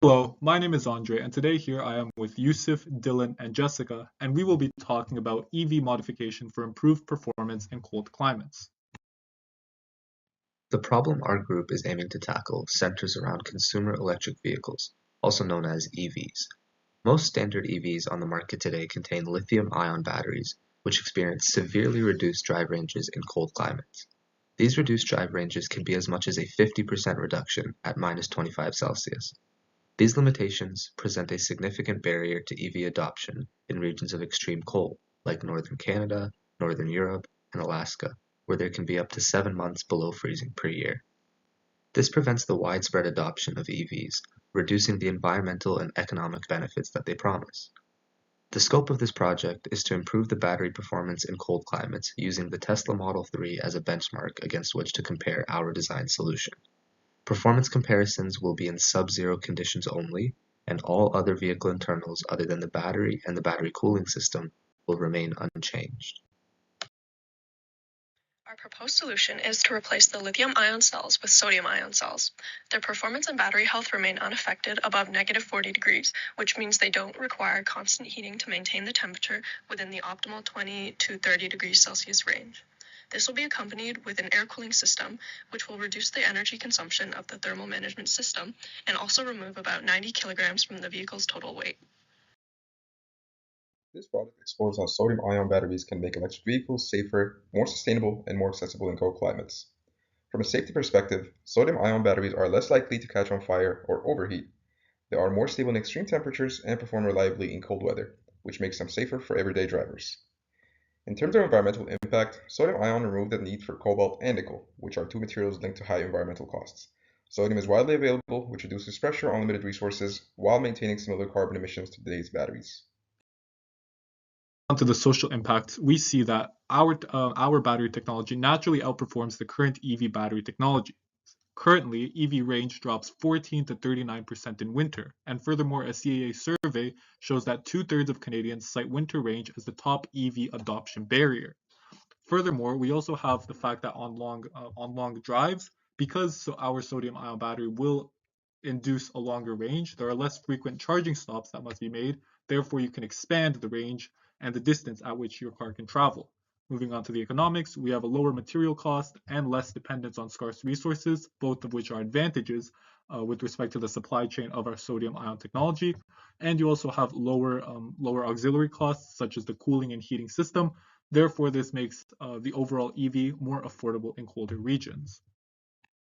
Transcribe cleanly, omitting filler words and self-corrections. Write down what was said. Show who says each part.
Speaker 1: Hello, my name is Andre, and today here I am with Yusuf, Dylan, and Jessica, and we will be talking about EV modification for improved performance in cold climates.
Speaker 2: The problem our group is aiming to tackle centers around consumer electric vehicles, also known as EVs. Most standard EVs on the market today contain lithium-ion batteries, which experience severely reduced drive ranges in cold climates. These reduced drive ranges can be as much as a 50% reduction at -25 Celsius. These limitations present a significant barrier to EV adoption in regions of extreme cold, like northern Canada, northern Europe, and Alaska, where there can be up to 7 months below freezing per year. This prevents the widespread adoption of EVs, reducing the environmental and economic benefits that they promise. The scope of this project is to improve the battery performance in cold climates using the Tesla Model 3 as a benchmark against which to compare our design solution. Performance comparisons will be in sub-zero conditions only, and all other vehicle internals other than the battery and the battery cooling system will remain unchanged.
Speaker 3: Our proposed solution is to replace the lithium-ion cells with sodium-ion cells. Their performance and battery health remain unaffected above -40 degrees, which means they don't require constant heating to maintain the temperature within the optimal 20 to 30 degrees Celsius range. This will be accompanied with an air cooling system, which will reduce the energy consumption of the thermal management system and also remove about 90 kilograms from the vehicle's total weight.
Speaker 4: This project explores how sodium-ion batteries can make electric vehicles safer, more sustainable, and more accessible in cold climates. From a safety perspective, sodium-ion batteries are less likely to catch on fire or overheat. They are more stable in extreme temperatures and perform reliably in cold weather, which makes them safer for everyday drivers. In terms of environmental impact, sodium-ion removed the need for cobalt and nickel, which are two materials linked to high environmental costs. Sodium is widely available, which reduces pressure on limited resources while maintaining similar carbon emissions to today's batteries.
Speaker 1: Onto the social impact, we see that our battery technology naturally outperforms the current EV battery technology. Currently, EV range drops 14 to 39% in winter, and furthermore, a CAA survey shows that two-thirds of Canadians cite winter range as the top EV adoption barrier. Furthermore, we also have the fact that on long drives, because our sodium-ion battery will induce a longer range, there are less frequent charging stops that must be made. Therefore, you can expand the range and the distance at which your car can travel. Moving on to the economics, we have a lower material cost and less dependence on scarce resources, both of which are advantages with respect to the supply chain of our sodium-ion technology. And you also have lower auxiliary costs, such as the cooling and heating system. Therefore, this makes the overall EV more affordable in colder regions.